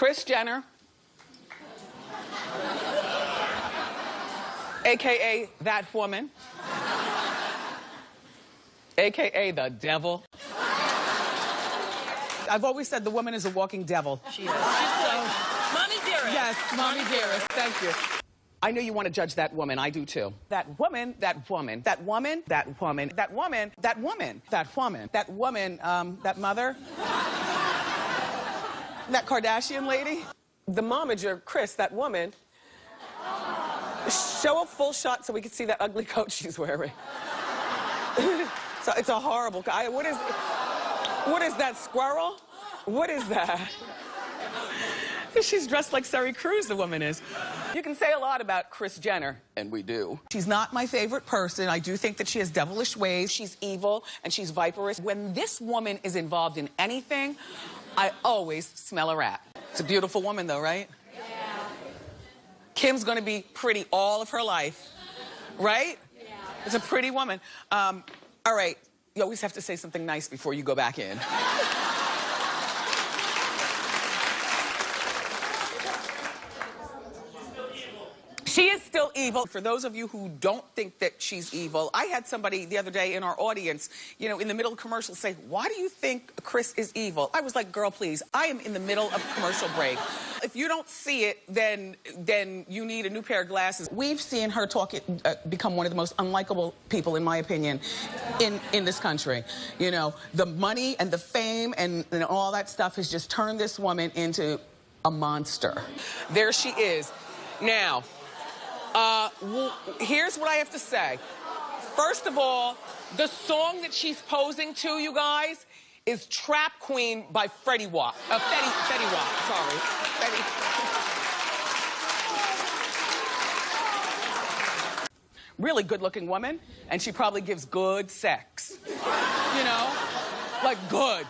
Kris Jenner, AKA that woman, AKA the devil. I've always said the woman is a walking devil. She is. Mommy dearest. Yes, mommy dearest. Thank you. I know you want to judge that woman. I do too. That woman, that woman, that woman, that woman, that woman, that woman, that woman, that woman, that mother, that Kardashian lady. The momager, Kris, that woman. Show a full shot so we can see that ugly coat she's wearing. So it's a horrible guy. What is that, squirrel? What is that? She's dressed like Sari Cruz, the woman is. You can say a lot about Kris Jenner, and we do. She's not my favorite person. I do think that she has devilish ways. She's evil, and she's viperous. When this woman is involved in anything, I always smell a rat. It's a beautiful woman, though, right? Yeah. Kim's gonna be pretty all of her life, right? Yeah. It's a pretty woman. All right, you always have to say something nice before you go back in. She is still evil. For those of you who don't think that she's evil, I had somebody the other day in our audience, you know, in the middle of commercial say, why do you think Kris is evil? I was like, girl, please, I am in the middle of commercial break. If you don't see it, then you need a new pair of glasses. We've seen her become one of the most unlikable people, in my opinion, in this country. You know, the money and the fame and all that stuff has just turned this woman into a monster. There she is. Now, here's what I have to say. First of all, the song that she's posing to, you guys, is Trap Queen by Fetty Wap. Fetty Wap, sorry. Really good-looking woman, and she probably gives good sex. You know? Like good.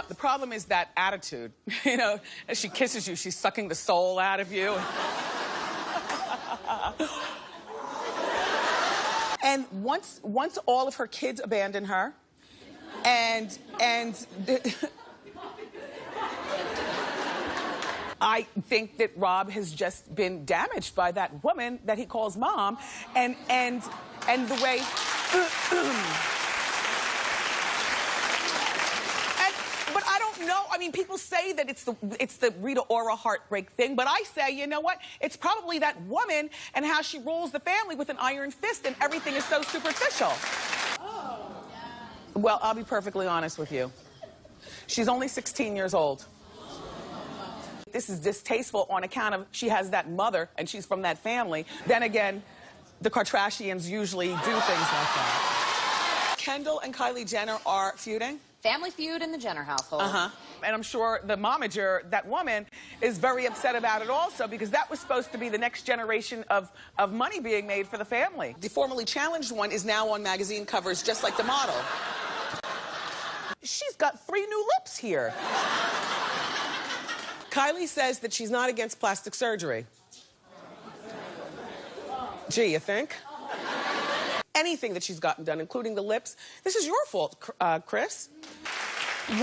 The problem is that attitude. You know, as she kisses you, she's sucking the soul out of you. And once all of her kids abandon her, and I think that Rob has just been damaged by that woman that he calls mom, and the way. But I don't know. I mean, people say that it's the Rita Ora heartbreak thing, but I say, you know what? It's probably that woman and how she rules the family with an iron fist, and everything is so superficial. Oh. Well, I'll be perfectly honest with you. She's only 16 years old. This is distasteful on account of she has that mother and she's from that family. Then again, the Kardashians usually do things like that. Kendall and Kylie Jenner are feuding. Family feud in the Jenner household. And I'm sure the momager, that woman, is very upset about it also, because that was supposed to be the next generation of money being made for the family. The formerly challenged one is now on magazine covers just like the model. She's got 3 new lips here. Kylie says that she's not against plastic surgery. Gee, you think? Anything that she's gotten done, including the lips. This is your fault, Kris.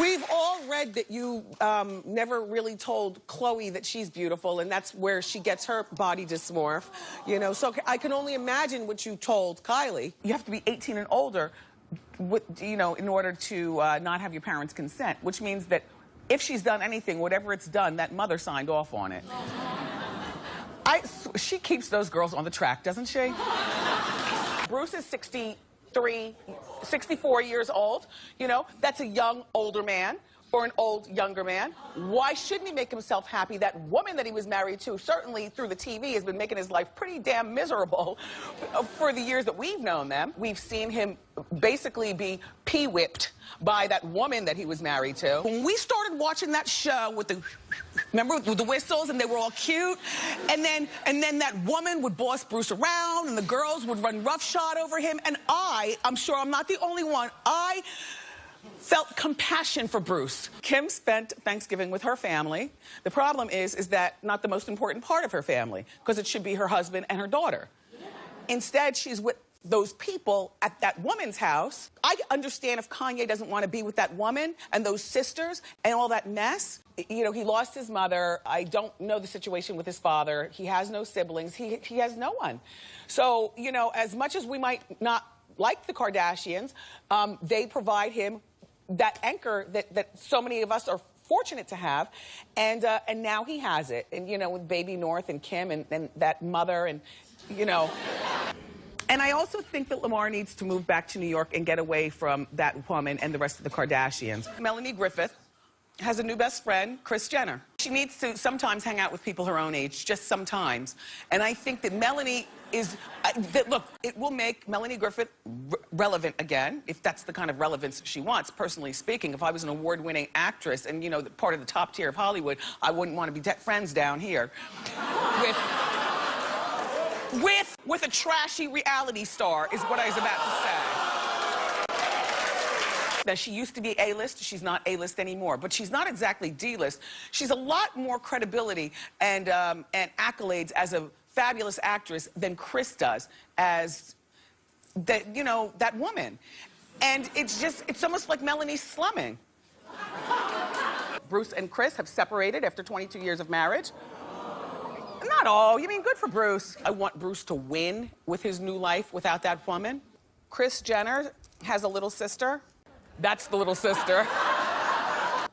We've all read that you never really told Chloe that she's beautiful, and that's where she gets her body dysmorph. You know, so I can only imagine what you told Kylie. You have to be 18 and older, you know, in order to not have your parents' consent, which means that if she's done anything, whatever it's done, that mother signed off on it. She keeps those girls on the track, doesn't she? Bruce is 64 years old. You know, that's a young, older man or an old, younger man. Why shouldn't he make himself happy? That woman that he was married to, certainly through the TV, has been making his life pretty damn miserable for the years that we've known them. We've seen him basically be pee-whipped by that woman that he was married to. When we started watching that show with the, remember, with the whistles, and they were all cute, and then that woman would boss Bruce around, and the girls would run roughshod over him, and I'm sure I'm not the only one, I felt compassion for Bruce. Kim spent Thanksgiving with her family. The problem is that not the most important part of her family, because it should be her husband and her daughter. Instead, she's with those people at that woman's house. I understand if Kanye doesn't want to be with that woman and those sisters and all that mess, You know, he lost his mother. I don't know the situation with his father. He has no siblings. He has no one. So, you know, as much as we might not like the Kardashians, they provide him that anchor that so many of us are fortunate to have, and now he has it. And, you know, with baby North and Kim and that mother and, you know. And I also think that Lamar needs to move back to New York and get away from that woman and the rest of the Kardashians. Melanie Griffith has a new best friend, Kris Jenner. She needs to sometimes hang out with people her own age, just sometimes. And I think that Melanie is, look, it will make Melanie Griffith relevant again, if that's the kind of relevance she wants, personally speaking. If I was an award-winning actress and, you know, part of the top tier of Hollywood, I wouldn't want to be friends down here with a trashy reality star, is what I was about to say. Now, she used to be A-list. She's not A-list anymore. But she's not exactly D-list. She's a lot more credibility and accolades as a fabulous actress than Kris does as, you know, that woman. And it's almost like Melanie slumming. Bruce and Kris have separated after 22 years of marriage. Not all. You mean, good for Bruce. I want Bruce to win with his new life without that woman. Kris Jenner has a little sister. That's the little sister.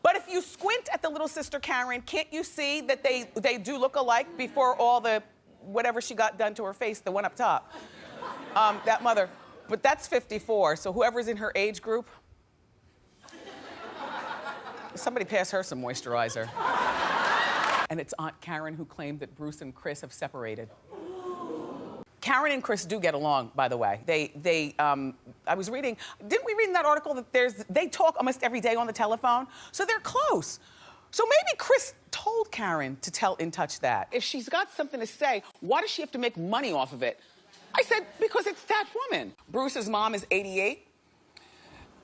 But if you squint at the little sister, Karen, can't you see that they do look alike before all the whatever she got done to her face, the one up top? That mother. But that's 54, so whoever's in her age group, somebody pass her some moisturizer. And it's Aunt Karen who claimed that Bruce and Kris have separated. Karen and Kris do get along, by the way. I was reading, didn't we read in that article that they talk almost every day on the telephone? So they're close. So maybe Kris told Karen to tell In Touch that. If she's got something to say, why does she have to make money off of it? I said, because it's that woman. Bruce's mom is 88,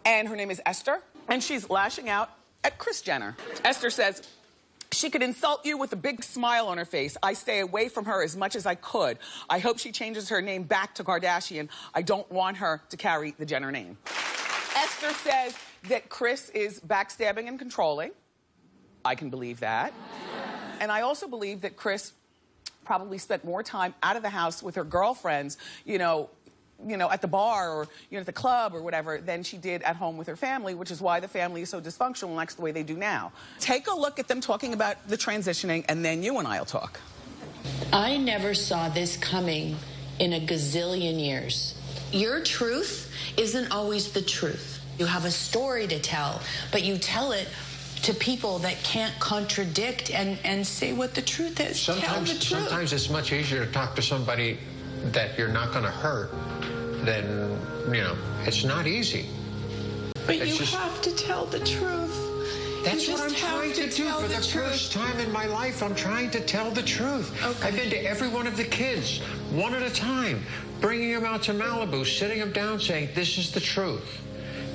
and her name is Esther, and she's lashing out at Kris Jenner. Esther says, she could insult you with a big smile on her face. I stay away from her as much as I could. I hope she changes her name back to Kardashian. I don't want her to carry the Jenner name. Esther says that Kris is backstabbing and controlling. I can believe that. And I also believe that Kris probably spent more time out of the house with her girlfriends, you know, at the bar or, you know, at the club or whatever, than she did at home with her family, which is why the family is so dysfunctional and acts the way they do now. Take a look at them talking about the transitioning, and then you and I'll talk. I never saw this coming in a gazillion years. Your truth isn't always the truth. You have a story to tell, but you tell it to people that can't contradict and say what the truth is. Sometimes it's much easier to talk to somebody that you're not going to hurt than, you know, it's not easy. But you have to tell the truth. That's what I'm trying to do. For the first time in my life, I'm trying to tell the truth. Okay. I've been to every one of the kids, one at a time, bringing them out to Malibu, sitting them down, saying, this is the truth.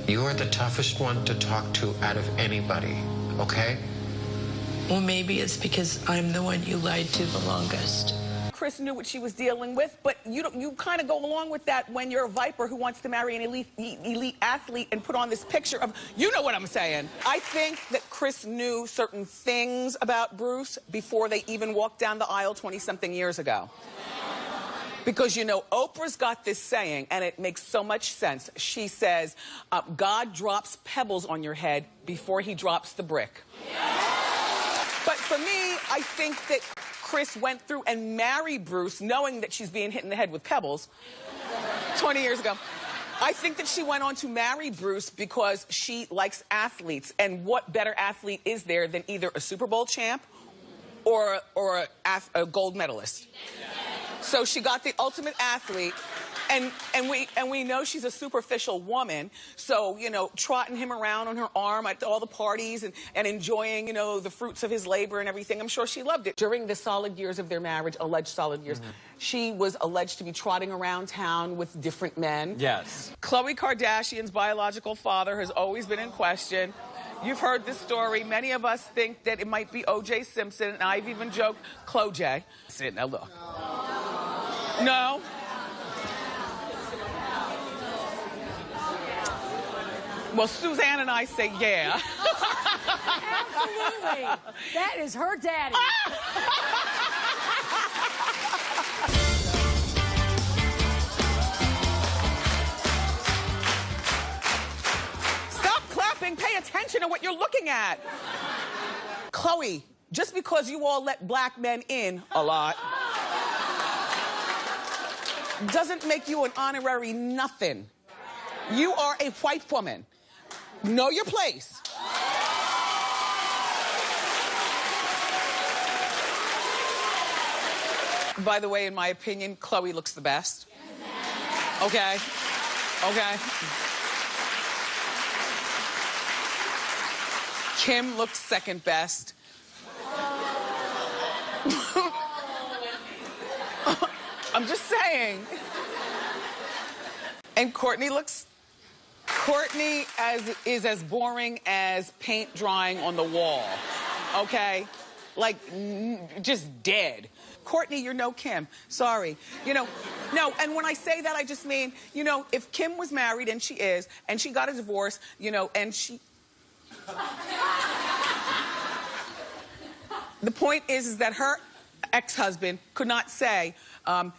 You are the toughest one to talk to out of anybody, okay? Well, maybe it's because I'm the one you lied to the longest. Kris knew what she was dealing with, but you kind of go along with that when you're a Viper who wants to marry an elite athlete and put on this picture of, you know what I'm saying. I think that Kris knew certain things about Bruce before they even walked down the aisle 20-something years ago. Because, you know, Oprah's got this saying, and it makes so much sense. She says, God drops pebbles on your head before he drops the brick. But for me, I think that Kris went through and married Bruce knowing that she's being hit in the head with pebbles 20 years ago. I think that she went on to marry Bruce because she likes athletes. And what better athlete is there than either a Super Bowl champ or a gold medalist? So she got the ultimate athlete. And we know she's a superficial woman, so, you know, trotting him around on her arm at all the parties and enjoying, you know, the fruits of his labor and everything, I'm sure she loved it. During the solid years of their marriage, alleged solid years, she was alleged to be trotting around town with different men. Yes. Khloe Kardashian's biological father has always been in question. You've heard this story. Many of us think that it might be O.J. Simpson, and I've even joked, Khloe. Sit, now look. No. Well, Suzanne and I say yeah. Absolutely. That is her daddy. Stop clapping. Pay attention to what you're looking at. Chloe, just because you all let black men in a lot doesn't make you an honorary nothing. You are a white woman. Know your place. By the way, in my opinion, Chloe looks the best. Okay? Okay? Kim looks second best. I'm just saying. And Courtney is as boring as paint drying on the wall, okay? Like, just dead. Courtney, you're no Kim. Sorry. You know, no, and when I say that, I just mean, you know, if Kim was married, and she is, and she got a divorce, you know, and she... The point is that her ex-husband could not say,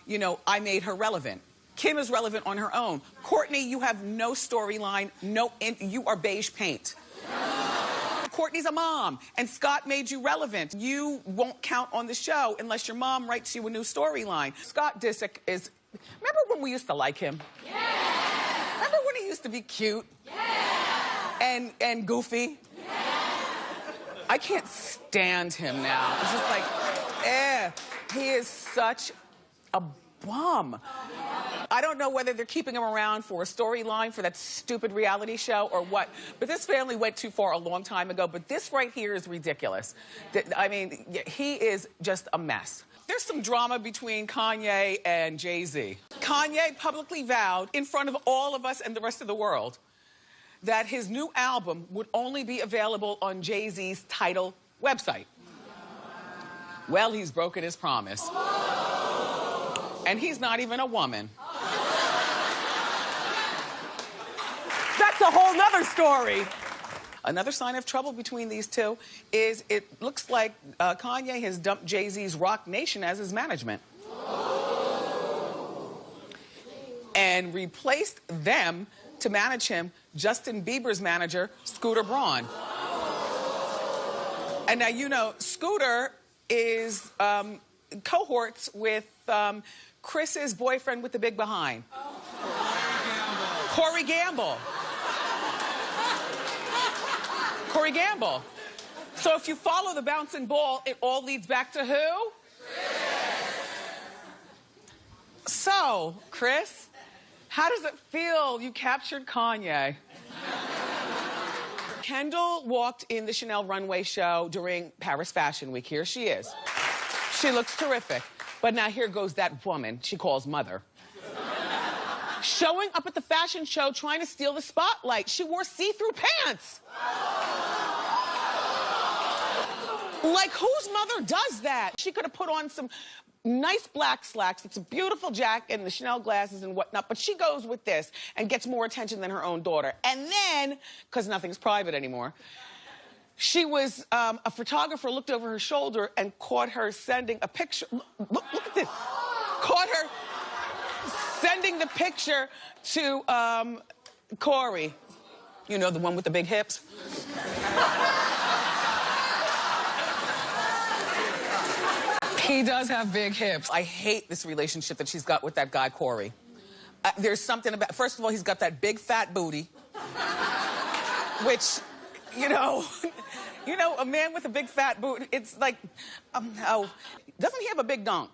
you know, I made her relevant. Kim is relevant on her own. Courtney, you have no storyline, you are beige paint. Courtney's a mom, and Scott made you relevant. You won't count on the show unless your mom writes you a new storyline. Scott Disick is... Remember when we used to like him? Yeah! Remember when he used to be cute? Yeah! And goofy? Yeah! I can't stand him now. It's just like, he is such a bum. I don't know whether they're keeping him around for a storyline for that stupid reality show or what, but this family went too far a long time ago, but this right here is ridiculous. I mean, he is just a mess. There's some drama between Kanye and Jay-Z. Kanye publicly vowed in front of all of us and the rest of the world that his new album would only be available on Jay-Z's Tidal website. Well, he's broken his promise. And he's not even a woman. That's a whole nother story. Another sign of trouble between these two is it looks like Kanye has dumped Jay-Z's Rock Nation as his management. And replaced them to manage him, Justin Bieber's manager, Scooter Braun. And now, you know, Scooter is cohorts with Kris's boyfriend with the big behind. Corey Gamble. Corey Gamble. So if you follow the bouncing ball, it all leads back to who? So, Kris, how does it feel you captured Kanye? Kendall walked in the Chanel runway show during Paris Fashion Week. Here she is. She looks terrific. But now here goes that woman she calls mother. Showing up at the fashion show trying to steal the spotlight. She wore see-through pants. Like, whose mother does that? She could have put on some nice black slacks. It's a beautiful jacket and the Chanel glasses and whatnot, but she goes with this and gets more attention than her own daughter. And then, because nothing's private anymore, she was, a photographer looked over her shoulder and caught her sending a picture. Look at this. Caught her sending the picture to Corey. You know, the one with the big hips? He does have big hips. I hate this relationship that she's got with that guy, Corey. There's something about... First of all, he's got that big fat booty. Which, you know, a man with a big fat booty, it's like... oh, doesn't he have a big dunk?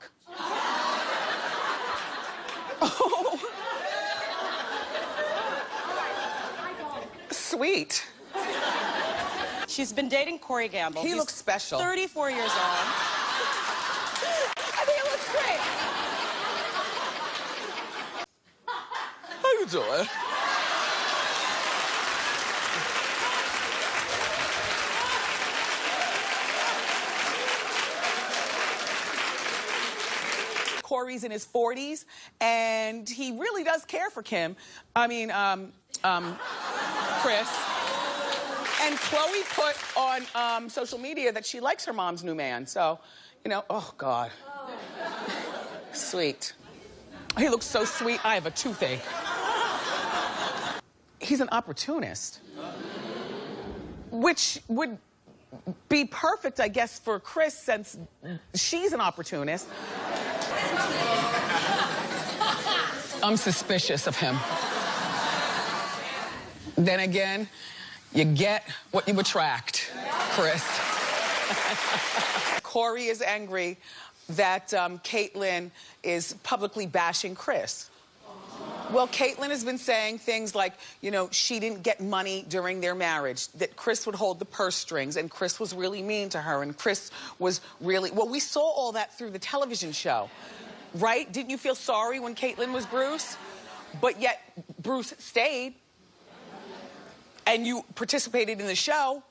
Oh. Sweet. She's been dating Corey Gamble. He looks special. 34 years old. I think it looks great. How you doing? Corey's in his 40s, and he really does care for Kris. And Khloe put on social media that she likes her mom's new man. So, you know, oh, God. Sweet. He looks so sweet. I have a toothache. He's an opportunist. Which would be perfect, I guess, for Kris, since she's an opportunist. I'm suspicious of him. Then again, you get what you attract, Kris. Corey is angry that Caitlyn is publicly bashing Kris. Well, Caitlyn has been saying things like, you know, she didn't get money during their marriage, that Kris would hold the purse strings, and Kris was really mean to her, and Kris was really... Well, we saw all that through the television show, right? Didn't you feel sorry when Caitlyn was Bruce? But yet, Bruce stayed, and you participated in the show.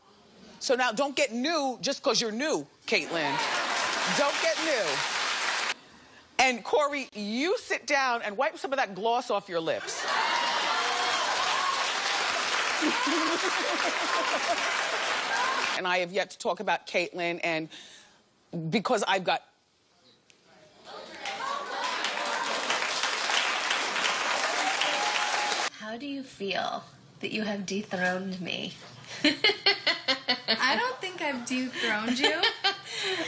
So now don't get new just because you're new, Caitlyn. Don't get new. And Corey, you sit down and wipe some of that gloss off your lips. And I have yet to talk about Caitlyn, and because I've got... How do you feel that you have dethroned me? I don't think I've dethroned you.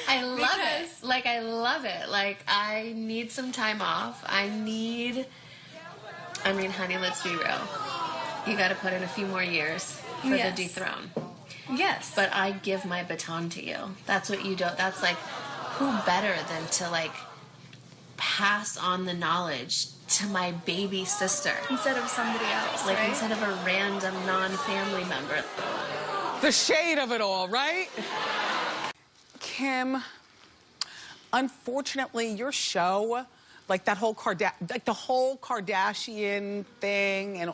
I love it. Like, I love it. Like, I need some time off. I mean, honey, let's be real. You got to put in a few more years for the dethrone. Yes. But I give my baton to you. That's what you do. That's like, who better than to, like, pass on the knowledge to my baby sister. Instead of somebody else, like, right? instead of a random non-family member. The shade of it all, right? Kim, unfortunately, your show, like that whole the whole Kardashian thing and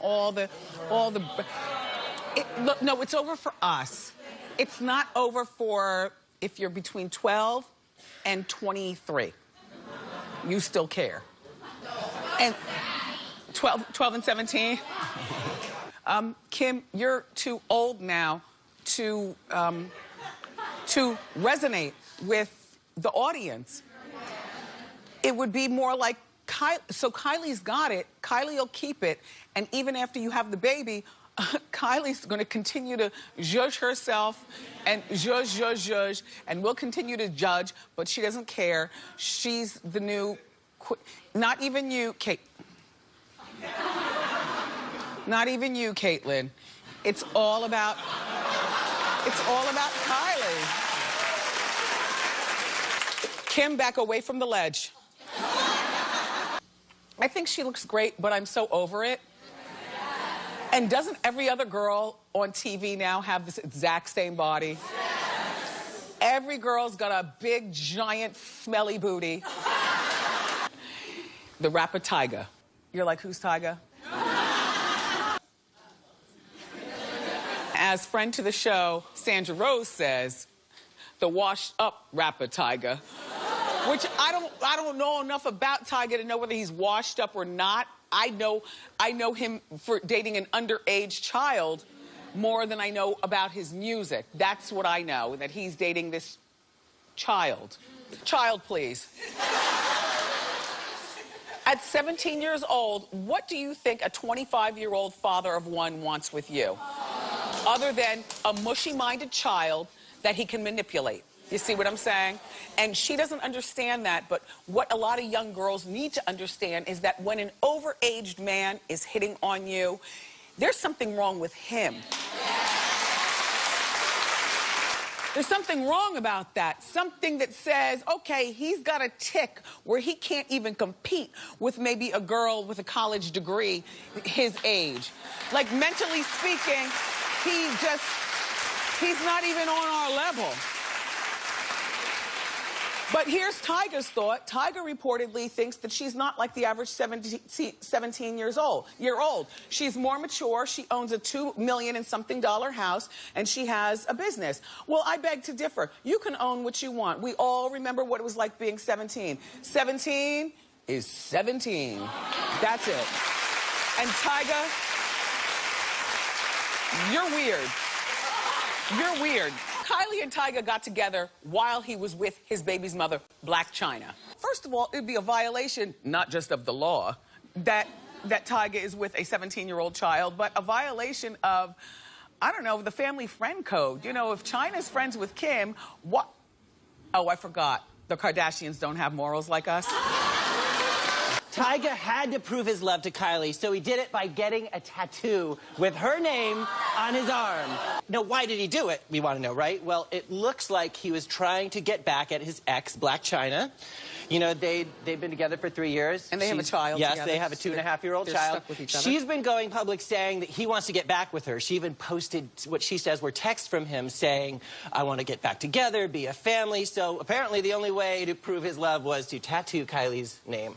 look, no, it's over for us. It's not over for if you're between 12 and 23. You still care. And 12 and 17. Kim, you're too old now to resonate with the audience. It would be more like so Kylie's got it, Kylie will keep it, and even after you have the baby, Kylie's going to continue to judge herself and judge, and will continue to judge, but she doesn't care. She's the new, not even you, Kate. Not even you, Caitlyn. It's all about Kylie. Kim, back away from the ledge. I think she looks great, but I'm so over it. And doesn't every other girl on TV now have this exact same body? Every girl's got a big, giant, smelly booty. The rapper Tyga. You're like, who's Tyga? As friend to the show, Sandra Rose says, the washed-up rapper Tyga. Which I don't know enough about Tyga to know whether he's washed up or not. I know him for dating an underage child more than I know about his music. That's what I know, that he's dating this child. Child, please. At 17 years old, what do you think a 25-year-old father of one wants with you? Other than a mushy-minded child that he can manipulate. You see what I'm saying? And she doesn't understand that, but what a lot of young girls need to understand is that when an overaged man is hitting on you, there's something wrong with him. There's something wrong about that. Something that says, okay, he's got a tick where he can't even compete with maybe a girl with a college degree his age. Like, mentally speaking, he's not even on our level. But here's Tyga's thought. Tyga reportedly thinks that she's not like the average 17 year old. She's more mature. She owns a $2 million and something house, and she has a business. Well, I beg to differ. You can own what you want. We all remember what it was like being 17. 17, is 17. That's it. And Tyga, you're weird. You're weird. Kylie and Tyga got together while he was with his baby's mother, Blac Chyna. First of all, it'd be a violation, not just of the law, that Tyga is with a 17-year-old child, but a violation of, I don't know, the family friend code. You know, if Chyna's friends with Kim, what? Oh, I forgot. The Kardashians don't have morals like us. Tyga had to prove his love to Kylie, so he did it by getting a tattoo with her name on his arm. Now, why did he do it? We want to know, right? Well, it looks like he was trying to get back at his ex, Blac Chyna. You know, they've been together for 3 years. And they have a child Yes, together. they have a 2.5-year-old They're child. stuck with each other. She's been going public saying that he wants to get back with her. She even posted what she says were texts from him saying, I want to get back together, be a family. So apparently the only way to prove his love was to tattoo Kylie's name.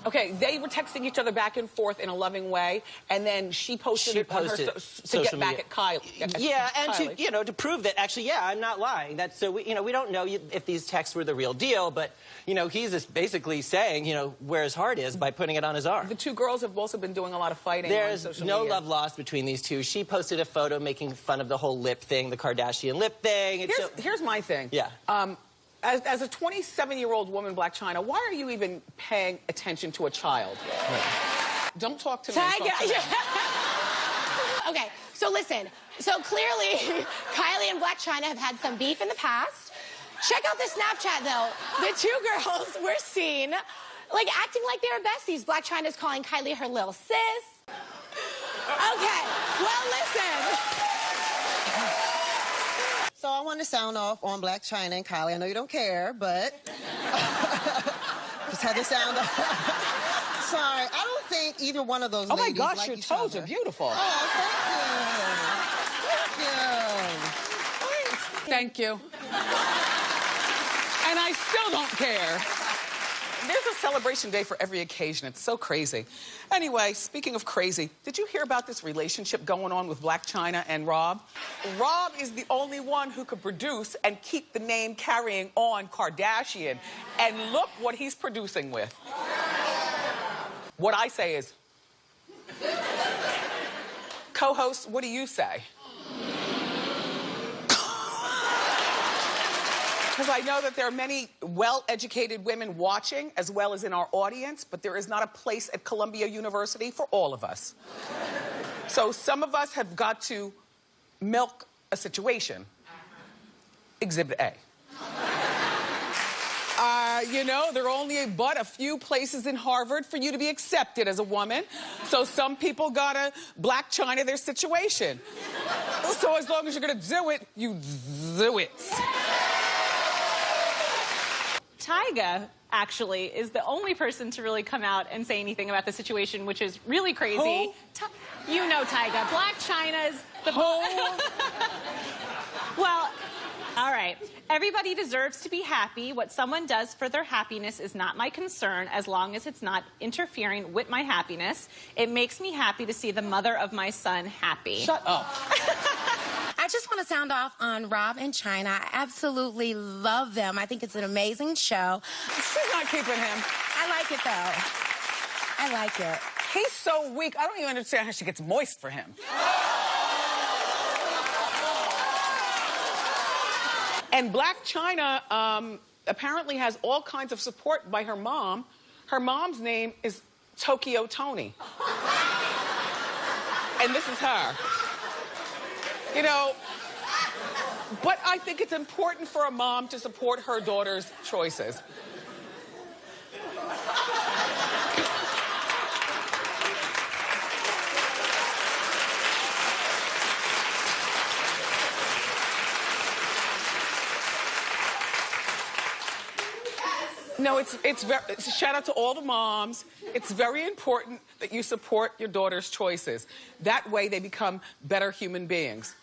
Okay, they were texting each other back and forth in a loving way, and then she posted it on her to get back at Kylie. Yeah, and to, you know, to prove that actually, yeah, I'm not lying. That's so we, you know, we don't know if these texts were the real deal, but you know, he's just basically saying, you know, where his heart is by putting it on his arm. The two girls have also been doing a lot of fighting. There's on social no media. love lost between these two. She posted a photo making fun of the whole lip thing, the Kardashian lip thing. Here's my thing. Yeah. As a 27-year-old woman, Blac Chyna, why are you even paying attention to a child? Right. Don't talk to me. Okay, so listen. So clearly, Kylie and Blac Chyna have had some beef in the past. Check out the Snapchat, though. The two girls were seen, like, acting like they were besties. Blac Chyna's calling Kylie her little sis. Okay, well, listen. So I want to sound off on Blac Chyna and Kylie. I know you don't care, but just had to sound off. Sorry, I don't think either one of those ladies like each other. Oh my gosh, your toes are beautiful. Oh, thank you. Thank you. And I still don't care. There's a celebration day for every occasion. It's so crazy. Anyway, speaking of crazy, did you hear about this relationship going on with Blac Chyna and Rob? Rob is the only one who could produce and keep the name carrying on Kardashian. And look what he's producing with. What I say is, co-host, what do you say? Because I know that there are many well-educated women watching, as well as in our audience, but there is not a place at Columbia University for all of us. So some of us have got to milk a situation. Exhibit A. You know, there are only but a few places in Harvard for you to be accepted as a woman. So some people gotta Blac Chyna their situation. So as long as you're gonna do it, you do it. Tyga, actually, is the only person to really come out and say anything about the situation, which is really crazy. You know Tyga. Blac Chyna's the... Well, all right. Everybody deserves to be happy. What someone does for their happiness is not my concern, as long as it's not interfering with my happiness. It makes me happy to see the mother of my son happy. Shut up. I just want to sound off on Rob and Chyna. I absolutely love them. I think it's an amazing show. She's not keeping him. I like it, though. I like it. He's so weak. I don't even understand how she gets moist for him. And Blac Chyna apparently has all kinds of support by her mom. Her mom's name is Tokyo Tony. And this is her. You know, but I think it's important for a mom to support her daughter's choices. No, it's a shout out to all the moms. It's very important that you support your daughter's choices. That way they become better human beings.